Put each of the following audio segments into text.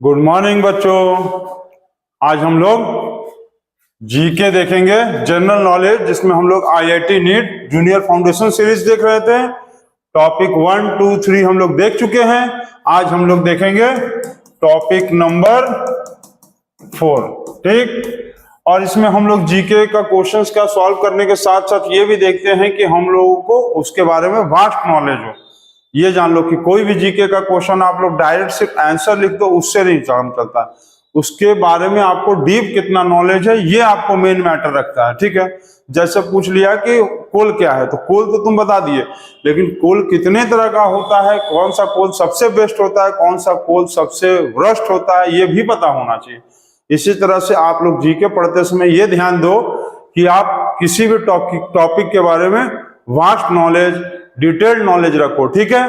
Good morning बच्चों। आज हम लोग जीके देखेंगे, जनरल नॉलेज, जिसमें हम लोग IIT NEET junior foundation series देख रहे थे। टॉपिक 1, 2, 3 हम लोग देख चुके हैं। आज हम लोग देखेंगे टॉपिक नंबर 4। ठीक, और इसमें हम लोग जीके का क्वेश्चंस का सॉल्व करने के साथ साथ ये भी देखते हैं कि हम लोगों को उसके बारे में वास्ट नॉलेज हो। ये जान लो कि कोई भी जीके का क्वेश्चन आप लोग डायरेक्ट सिर्फ आंसर लिख दो, उससे नहीं काम चलता। उसके बारे में आपको डीप कितना नॉलेज है, ये आपको मेन मैटर रखता है। ठीक है, जैसे पूछ लिया कि कोल क्या है, तो कोल तो तुम बता दिए, लेकिन कोल कितने तरह का होता है, कौन सा कोल सबसे बेस्ट होता है, कौन सा कोल सबसे वर्स्ट होता है, ये भी पता होना चाहिए। इसी तरह से आप लोग जीके पढ़ते समय ये ध्यान दो कि आप किसी भी टॉपिक के बारे में वास्ट नॉलेज, डिटेल्ड नॉलेज रखो। ठीक है,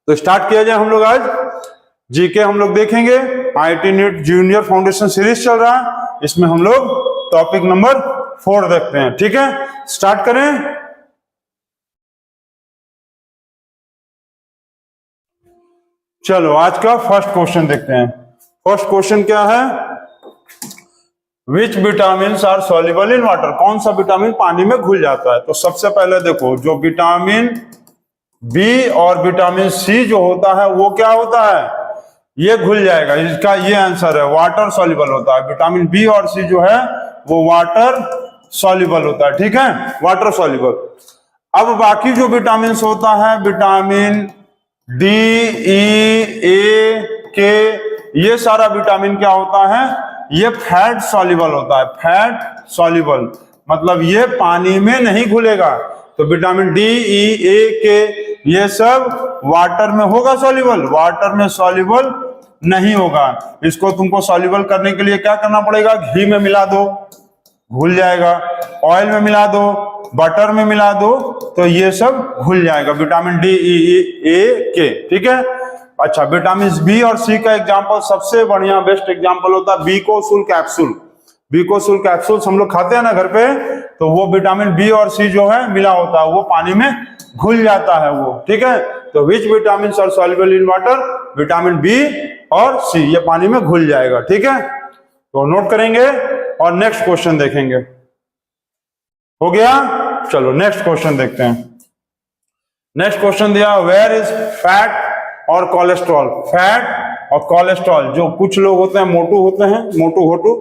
तो स्टार्ट किया जाए। हम लोग आज जीके हम लोग देखेंगे। IIT NEET junior foundation series चल रहा है, इसमें हम लोग टॉपिक नंबर 4 देखते हैं। ठीक है, स्टार्ट करें। चलो आज का फर्स्ट क्वेश्चन देखते हैं। फर्स्ट क्वेश्चन क्या है? Which vitamin are soluble in water? कौन सा विटामिन पानी में घुल जाता है? तो सबसे पहले देखो, जो विटामिन बी और विटामिन सी जो होता है वो क्या होता है, ये घुल जाएगा। इसका ये आंसर है, वाटर सॉल्युबल होता है। विटामिन बी और सी जो है वो वाटर सॉल्युबल होता है। ठीक है, वाटर सॉल्युबल। अब बाकी जो विटामिन होता है, विटामिन डी, ई, ए, के, ये सारा विटामिन क्या होता है, ये फैट सॉल्युबल होता है। फैट सॉल्युबल मतलब ये पानी में नहीं घुलेगा। तो विटामिन डी, ई, ए, के ये सब वाटर में होगा सॉल्युबल, वाटर में सॉल्युबल नहीं होगा। इसको तुमको सॉल्युबल करने के लिए क्या करना पड़ेगा? घी में मिला दो, घुल जाएगा। ऑयल में मिला दो, बटर में मिला दो, तो ये सब घुल जाएगा। विटामिन डी, ई, ए, के। ठीक है, अच्छा, विटामिन बी और सी का एग्जांपल सबसे बढ़िया बेस्ट एग्जांपल होता है बीकोसुल कैप्सूल। बीकोसुल कैप्सूल्स हम लोग खाते हैं ना घर पे, तो वो विटामिन बी और सी जो है मिला होता है, वो पानी में घुल जाता है वो। ठीक है, तो which vitamin are soluble in water? Vitamin B और सी, ये पानी में घुल जाएगा। ठीक है, तो नोट करेंगे और नेक्स्ट क्वेश्चन देखेंगे। हो गया, चलो नेक्स्ट क्वेश्चन देखते हैं। नेक्स्ट क्वेश्चन दिया, वेयर इज फैट और कोलेस्ट्रॉल? फैट और कोलेस्ट्रॉल, जो कुछ लोग होते हैं मोटू होते हैं, मोटू होटू,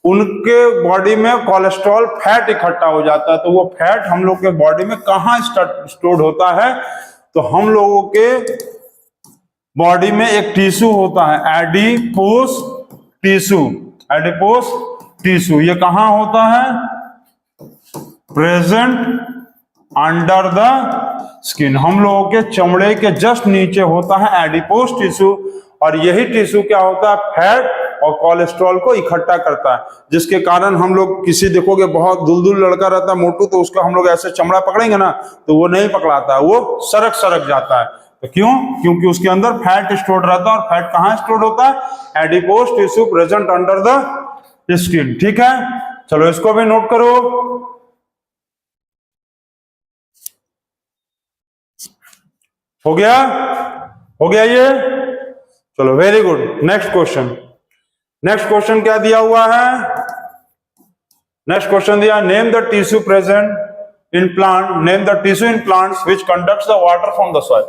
उनके बॉडी में कोलेस्ट्रॉल फैट इकट्ठा हो जाता है। तो वो फैट हम लोग के बॉडी में कहाँ स्टोर्ड होता है? तो हम लोगों के बॉडी में एक टिश्यू होता है, एडिपोस टिश्यू। एडिपोस टिश्यू ये कहाँ होता है? Present under the skin. हम लोगों के चमड़े के जस्ट नीचे होता है एडिपोस टिश्यू, और यही टिश्यू क्या होता है? फैट और कोलेस्ट्रॉल को इकट्ठा करता है, जिसके कारण हम लोग किसी देखोगे बहुत दुलदुल लड़का रहता है मोटू, तो उसका हम लोग ऐसे चमड़ा पकड़ेंगे ना तो वो नहीं पकड़ाता है, वो सरक सरक जाता है। तो क्यों? क्योंकि उसके अंदर फैट स्टोर्ड रहता है। और फैट कहाँ स्टोर्ड होता है? Adipose tissue present under the skin. ठीक है, चलो इसको भी नोट करो। हो गया? हो गया ये? चलो very good. Next question. Next question क्या दिया हुआ है? नेक्स्ट क्वेश्चन दिया, name the tissue present in plant, name the tissue in plants which conducts the water from the soil.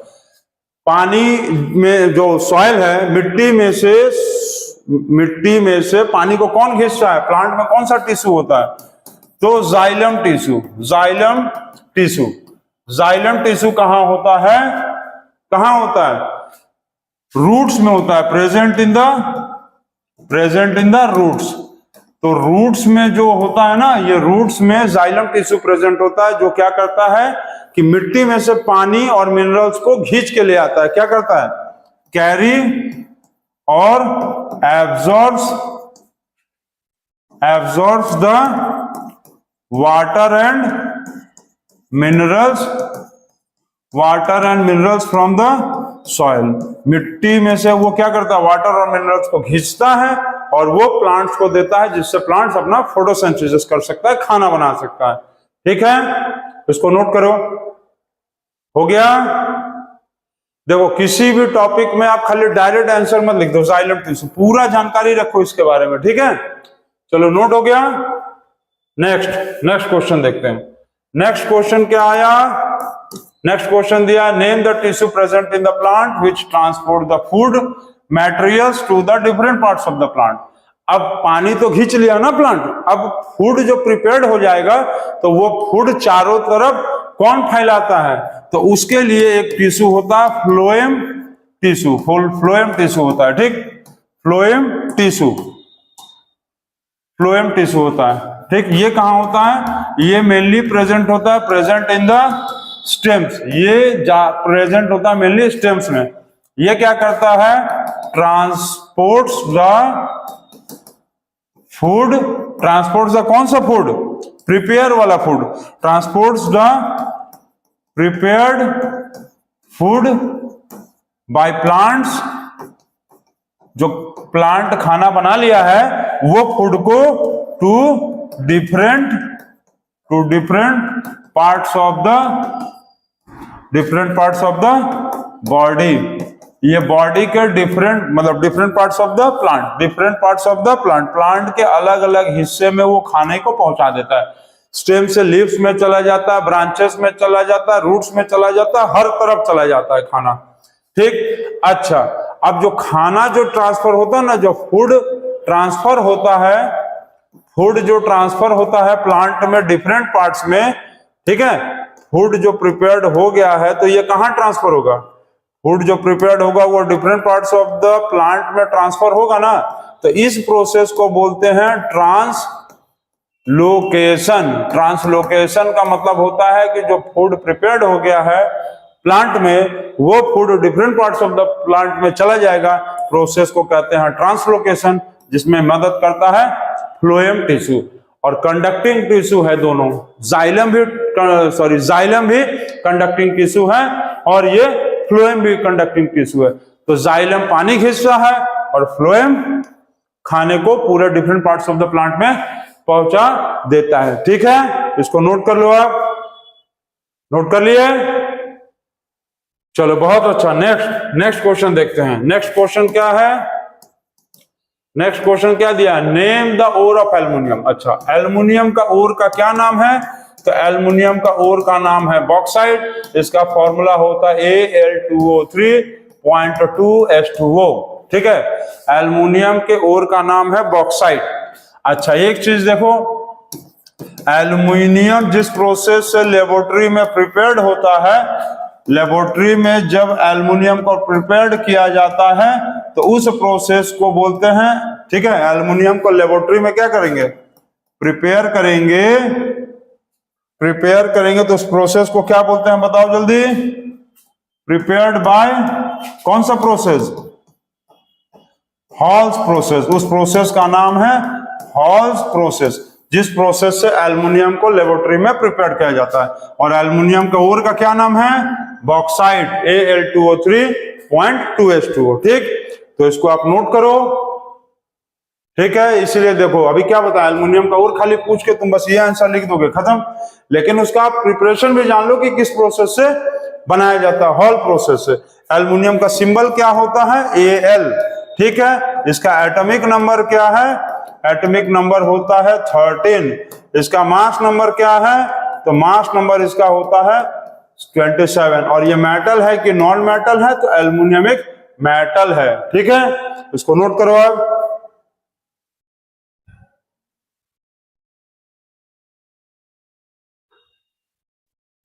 पानी में जो सॉइल है, मिट्टी में से पानी को कौन खींचता है? प्लांट में कौन सा टिश्यू होता है? तो xylem tissue. Xylem tissue. Xylem tissue कहां होता है? कहां होता है? रूट्स में होता है। Present in the roots. तो रूट्स में जो होता है ना, ये रूट्स में जाइलम टिश्यू प्रेजेंट होता है, जो क्या करता है कि मिट्टी में से पानी और मिनरल्स को खींच के ले आता है। क्या करता है? कैरी और absorbs the water and minerals from the soil. मिट्टी में से वो क्या करता है? वाटर और मिनरल्स को खींचता है और वो प्लांट्स को देता है, जिससे प्लांट्स अपना फोटोसिंथेसिस कर सकता है, खाना बना सकता है। ठीक है, इसको नोट करो। हो गया? देखो किसी भी टॉपिक में आप खाली डायरेक्ट आंसर मत लिख दो, जाइलम टिश्यू पूरा जानकारी रखो इसके बारे में, ठीक है। चलो नोट हो गया। नेक्स्ट क्वेश्चन देखते हैं। नेक्स्ट क्वेश्चन क्या आया, नेक्स्ट क्वेश्चन दिया, name the tissue present in the plant which transport the food materials to the different parts of the plant. अब पानी तो खींच लिया ना प्लांट, अब फूड जो प्रिपेयर्ड हो जाएगा तो वो फूड चारों तरफ कौन फैलाता है, तो उसके लिए एक टिश्यू होता है फ्लोएम टिश्यू, फ्लोएम टिश्यू होता है, ठीक, फ्लोएम टिश्यू होता है, ठीक। ये कहां होता है, ये मेनली प्रेजेंट होता है, प्रेजेंट इन द स्टेम्स, ये प्रेजेंट होता है मेनली स्टेम्स में। ये क्या करता है, transports the food, transports the कौन सा फूड, प्रिपेयर वाला food, transports the prepared food by plants, जो प्लांट खाना बना लिया है वो फूड को to different parts of the body. ये बॉडी के different parts of the plant, plant के अलग अलग हिस्से में वो खाने को पहुंचा देता है। स्टेम से लीव्स में चला जाता है, ब्रांचेस में चला जाता है, रूट्स में चला जाता है, हर तरफ चला जाता है खाना, ठीक। अच्छा, अब जो खाना जो ट्रांसफर होता है ना, जो फूड ट्रांसफर होता है प्लांट में डिफरेंट पार्ट्स में, ठीक है, फूड जो प्रिपेयर्ड हो गया है तो ये कहां ट्रांसफर होगा, फूड जो प्रिपेयर्ड होगा वो different parts of the plant में ट्रांसफर होगा ना, तो इस प्रोसेस को बोलते हैं ट्रांसलोकेशन का मतलब होता है कि जो फूड प्रिपेयर्ड हो गया है प्लांट में, वो food different parts of the plant में चला जाएगा, प्रोसेस को कहते हैं ट्रांसलोकेशन, जिसमें मदद करता है फ्लोएम टिश्यू। और कंडक्टिंग टिश्यू है दोनों, जाइलम भी कंडक्टिंग टिश्यू है और ये फ्लोएम भी कंडक्टिंग टिश्यू है। तो जाइलम पानी खींचता है और फ्लोएम खाने को पूरे different parts of the plant में पहुंचा देता है, ठीक है। इसको नोट कर लो, आप नोट कर लिए, चलो बहुत अच्छा। नेक्स्ट क्वेश्चन देखते हैं। नेक्स्ट क्वेश्चन क्या है, नेक्स्ट क्वेश्चन क्या दिया, name the ore of aluminium. अच्छा, एल्युमिनियम का ओर का क्या नाम है, तो एल्युमिनियम का ओर का नाम है बॉक्साइट, इसका फॉर्मूला होता है Al2O3.2H2O, ठीक है। एल्युमिनियम के ओर का नाम है बॉक्साइट। अच्छा, एक चीज देखो, एल्युमिनियम जिस प्रोसेस से लेबोरेटरी में प्रिपेयर्ड होता है, लेबोरेटरी में जब एल्युमिनियम को प्रिपेयर्ड किया जाता है तो उस प्रोसेस को बोलते हैं, ठीक है, एल्युमिनियम को लेबोरेटरी में क्या करेंगे, प्रिपेयर करेंगे तो उस प्रोसेस को क्या बोलते हैं, बताओ जल्दी, प्रिपेयर्ड बाय कौन सा प्रोसेस, हॉल्स प्रोसेस। उस प्रोसेस का नाम है हॉल्स प्रोसेस, जिस प्रोसेस से एल्युमिनियम को लेबोरेटरी में प्रिपेयर किया जाता है। और एल्युमिनियम का ओर का क्या नाम है, बॉक्साइट, Al2O3.2H2O, ठीक। तो इसको आप नोट करो, ठीक है। इसीलिए देखो अभी क्या बताया, एल्युमिनियम का ओर खाली पूछ के तुम बस ये आंसर लिख दोगे, खत्म। लेकिन उसका आप प्रिपरेशन भी जान लो कि किस प्रोसेस से बनाया जाता है, हॉल प्रोसेस से। एल्युमिनियम का सिंबल क्या होता है, Al, ठीक है। इसका एटॉमिक नंबर क्या है, एटॉमिक नंबर होता है 13। इसका मास नंबर क्या है, तो मास नंबर इसका होता है 27। और ये मेटल है कि नॉन मेटल है, तो एल्युमिनियम एक मेटल है, ठीक है। इसको नोट करो आप,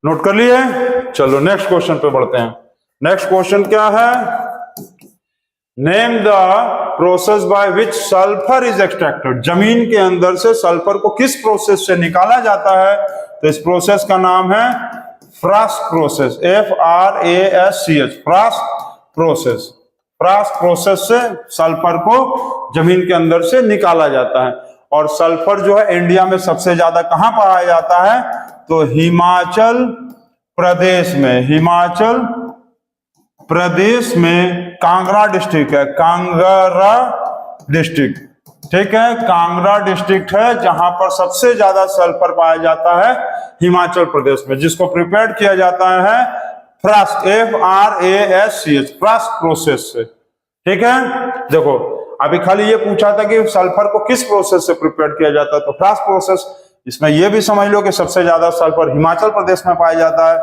नोट कर लिए। चलो नेक्स्ट क्वेश्चन पे बढ़ते हैं। नेक्स्ट क्वेश्चन क्या है, name the process by which sulphur is extracted. जमीन के अंदर से सल्फर को किस प्रोसेस से निकाला जाता है, तो इस प्रोसेस का नाम है फ्रास्क प्रोसेस, FRASCH, फ्रास्क प्रोसेस। फ्रास्क प्रोसेस से सल्फर को जमीन के अंदर से निकाला जाता है। और सल्फर जो है इंडिया में सबसे ज्यादा कहां पाया जाता है, तो हिमाचल प्रदेश में, हिमाचल प्रदेश में कांगड़ा डिस्ट्रिक्ट है, कांगड़ा डिस्ट्रिक्ट, ठीक है। कांगड़ा डिस्ट्रिक्ट है जहां पर सबसे ज्यादा सल्फर पाया जाता है हिमाचल प्रदेश में, जिसको प्रिपेयर्ड किया जाता है फ्रास्क, FRASCH, फ्रास्क प्रोसेस से। ठीक है, देखो अभी खाली ये पूछा था कि सल्फर को किस प्रोसेस से प्रिपेयर किया जाता है, तो फ्रास्क प्रोसेस। इसमें ये भी समझ लो कि सबसे ज्यादा सल्फर हिमाचल प्रदेश में पाया जाता है,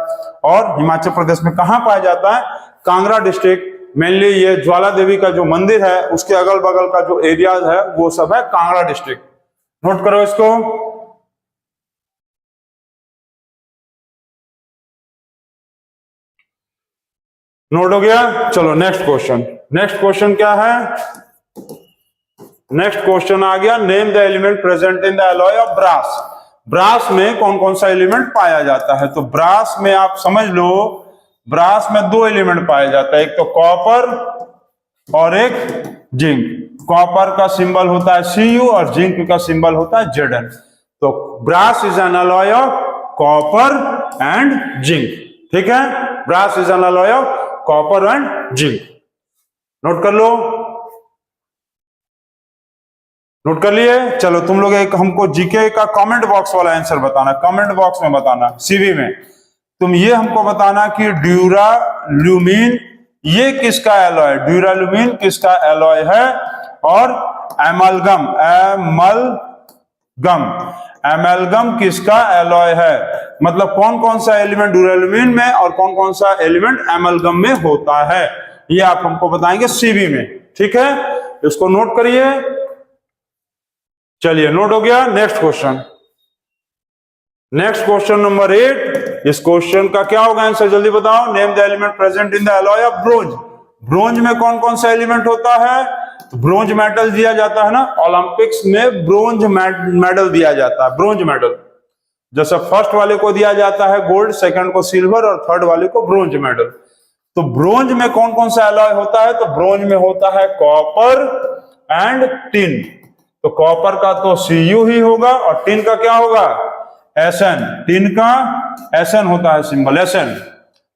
और हिमाचल प्रदेश में कहां पाया जाता है, कांगड़ा डिस्ट्रिक्ट। मेनली ये ज्वाला देवी का जो मंदिर है उसके अगल बगल का जो एरिया है वो सब है कांगड़ा डिस्ट्रिक्ट। नोट करो इसको। नोट हो गया। चलो नेक्स्ट क्वेश्चन। नेक्स्ट क्वेश्चन क्या है? नेक्स्ट क्वेश्चन आ गया, name the element present in the alloy of brass. Brass में कौन कौन सा एलिमेंट पाया जाता है? तो ब्रास में आप समझ लो, ब्रास में दो एलिमेंट पाया जाता है, एक तो कॉपर और एक जिंक। कॉपर का सिंबल होता है Cu और जिंक का सिंबल होता है Zn। तो brass is an alloy of copper and zinc. ठीक है, brass is an alloy of copper and zinc. Note कर लो, नोट कर लिए। चलो तुम लोग एक हमको जीके का कमेंट बॉक्स वाला आंसर बताना, कमेंट बॉक्स में बताना, सीवी में तुम ये हमको बताना कि ड्यूराल्यूमिन ये किसका एलॉय, ड्यूराल्यूमिन किसका एलॉय है, और एमलगम किसका एलॉय है। मतलब कौन कौन सा एलिमेंट ड्यूराल्यूमिन में और कौन कौन सा एलिमेंट एमलगम में होता है, ये आप हमको बताएंगे सीवी में। ठीक है, इसको नोट करिए। चलिए नोट हो गया। Next question, next question number 8। इस क्वेश्चन का क्या होगा आंसर, जल्दी बताओ। Name the element present in the alloy of bronze. Bronze में कौन कौन सा एलिमेंट होता है? तो ब्रोंज मेडल दिया जाता है ना, ओलंपिक्स में ब्रोंज मेडल दिया जाता है, ब्रोंज मेडल। जैसे फर्स्ट वाले को दिया जाता है गोल्ड, सेकंड को सिल्वर और थर्ड वाले को ब्रोंज मेडल। तो ब्रोंज में कौन कौन सा एलॉय होता है? तो ब्रोंज में होता है कॉपर एंड टिन। तो कॉपर का तो Cu ही होगा और टिन का क्या होगा, Sn। टिन का Sn होता है सिंबल, Sn।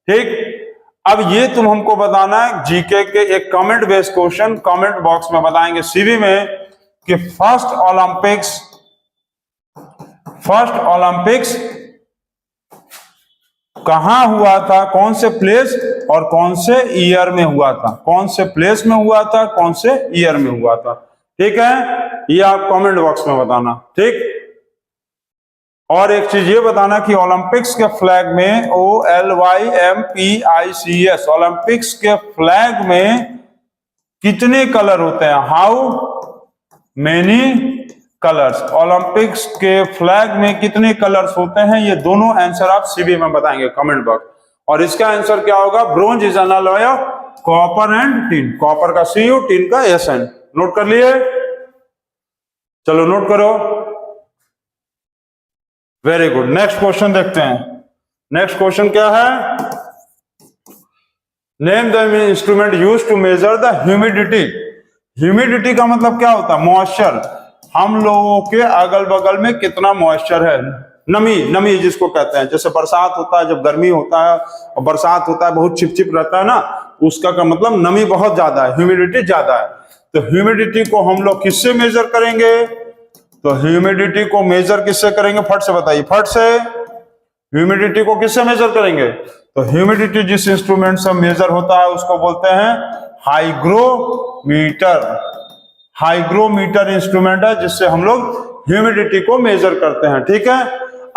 ठीक, अब ये तुम हमको बताना है जीके के एक comment based question, comment box में बताएंगे सीवी में कि फर्स्ट ओलंपिक्स कहां हुआ था, कौन से प्लेस और कौन से ईयर में हुआ था, कौन से प्लेस में हुआ था, कौन से ईयर में हुआ था। ठीक है, ये आप कमेंट बॉक्स में बताना। ठीक, और एक चीज ये बताना कि ओलंपिक्स के फ्लैग में OLYMPICS, ओलंपिक्स के फ्लैग में कितने कलर होते हैं, हाउ मेनी कलर्स, ओलंपिक्स के फ्लैग में कितने कलर्स होते हैं, ये दोनों आंसर आप सीवी में बताएंगे कमेंट बॉक्स। और इसका आंसर क्या होगा, bronze is an alloy of copper and tin. Copper का Cu, टिन का Sn। नोट कर लिए? चलो नोट करो, वेरी गुड। नेक्स्ट क्वेश्चन देखते हैं। नेक्स्ट क्वेश्चन क्या है, name the instrument used to measure the humidity. Humidity का मतलब क्या होता है, मॉइस्चर। हम लोगों के अगल बगल में कितना मॉइस्चर है, नमी, नमी जिसको कहते हैं। जैसे बरसात होता है, जब गर्मी होता है और बरसात होता है, बहुत चिपचिप रहता है ना, उसका का मतलब नमी बहुत ज्यादा है, ह्यूमिडिटी ज्यादा है। तो ह्यूमिडिटी को हम लोग किससे मेजर करेंगे? तो ह्यूमिडिटी को मेजर किससे करेंगे, फट से बताइए, फट से। ह्यूमिडिटी को किससे मेजर करेंगे? तो ह्यूमिडिटी जिस इंस्ट्रूमेंट से मेजर होता है उसको बोलते हैं हाइग्रोमीटर। हाइग्रोमीटर इंस्ट्रूमेंट है जिससे हम लोग ह्यूमिडिटी को मेजर करते हैं। ठीक है,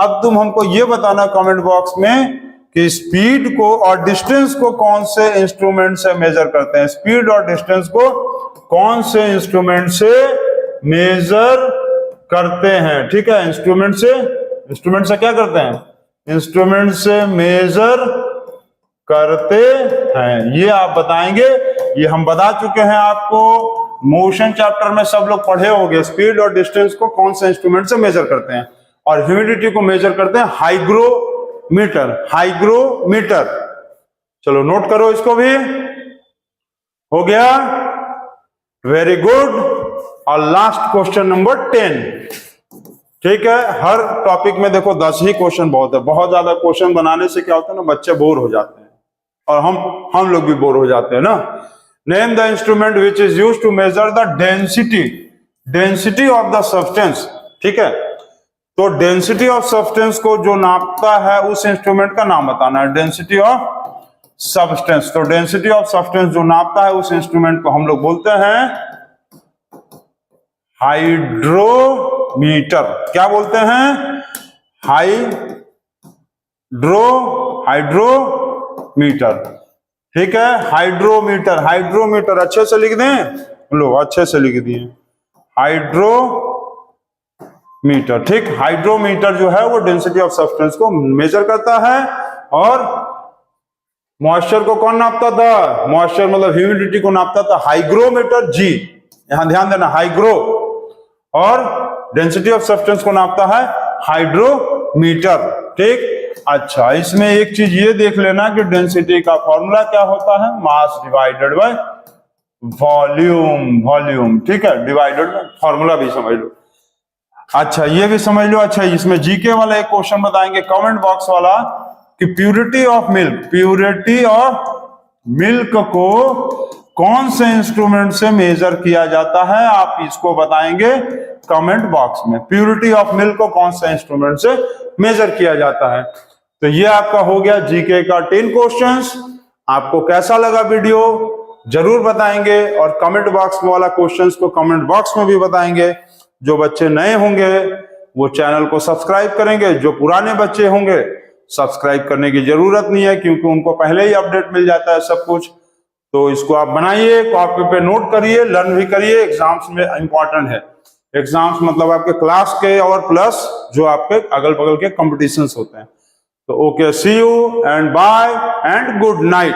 अब तुम हमको ये बताना कमेंट बॉक्स में कि स्पीड को और डिस्टेंस को कौन से इंस्ट्रूमेंट से मेजर करते हैं। स्पीड और डिस्टेंस को कौन से इंस्ट्रूमेंट से मेजर करते हैं। ठीक है, इंस्ट्रूमेंट से क्या करते हैं, इंस्ट्रूमेंट से मेजर करते हैं, ये आप बताएंगे। ये हम बता चुके हैं आपको, मोशन चैप्टर में सब लोग पढ़े होंगे। स्पीड और डिस्टेंस को कौन से इंस्ट्रूमेंट से मेजर करते हैं, और ह्यूमिडिटी को मेजर करते हैं हाइग्रोमीटर, हाइग्रोमीटर। चलो नोट करो इसको भी, हो गया, वेरी गुड। और लास्ट क्वेश्चन नंबर 10। ठीक है, हर टॉपिक में देखो 10 ही क्वेश्चन बहुत है, बहुत ज्यादा क्वेश्चन बनाने से क्या होता है ना, बच्चे बोर हो जाते हैं और हम लोग भी बोर हो जाते हैं ना। Name the instrument which is used to measure the density of the substance. ठीक है, तो डेंसिटी ऑफ सब्सटेंस को जो नापता है उस इंस्ट्रूमेंट का नाम बताना है। Density of substance. तो डेंसिटी ऑफ सब्सटेंस जो नापता है उस इंस्ट्रूमेंट को हम लोग बोलते हैं हाइड्रोमीटर। क्या बोलते हैं? हाइड्रोमीटर। ठीक है, हाइड्रोमीटर। हाइड्रोमीटर अच्छे से लिख दें, लो अच्छे से लिख दिए, हाइड्रोमीटर। ठीक, हाइड्रोमीटर जो है वो डेंसिटी ऑफ सब्सटेंस को मेजर करता है। और मॉइस्चर को कौन नापता था? मॉइस्चर मतलब ह्यूमिडिटी को नापता था हाइग्रोमीटर जी। यहां ध्यान देना, हाइग्रो। और डेंसिटी ऑफ सब्सटेंस को नापता है हाइड्रोमीटर। ठीक, अच्छा इसमें एक चीज ये देख लेना कि डेंसिटी का फॉर्मूला क्या होता है? Mass divided by volume. Volume, ठीक है, डिवाइडेड बाय, फॉर्मूला भी समझ लो। अच्छा ये भी समझ लो। अच्छा इसमें जीके वाला एक क्वेश्चन बताएंगे कमेंट बॉक्स वाला कि purity of milk, purity of milk को कौन से इंस्ट्रूमेंट से मेजर किया जाता है? आप इसको बताएंगे कमेंट बॉक्स में। प्यूरिटी ऑफ मिल्क को कौन से इंस्ट्रूमेंट से मेजर किया जाता है? तो ये आपका हो गया जीके का 10 क्वेश्चंस। आपको कैसा लगा वीडियो जरूर बताएंगे, और कमेंट बॉक्स में वाला क्वेश्चंस को कमेंट बॉक्स में भी बताएंगे। जो बच्चे नए होंगे वो चैनल को सब्सक्राइब करेंगे, जो पुराने बच्चे होंगे सब्सक्राइब करने की जरूरत नहीं है क्योंकि उनको पहले ही अपडेट मिल जाता है सब कुछ। तो इसको आप बनाइए, कॉपी पे नोट करिए, लर्न भी करिए, एग्जाम्स में इंपॉर्टेंट है। एग्जाम्स मतलब आपके क्लास के और प्लस जो आपके अगल बगल के कॉम्पिटिशन्स होते हैं। तो okay, see you and bye and good night.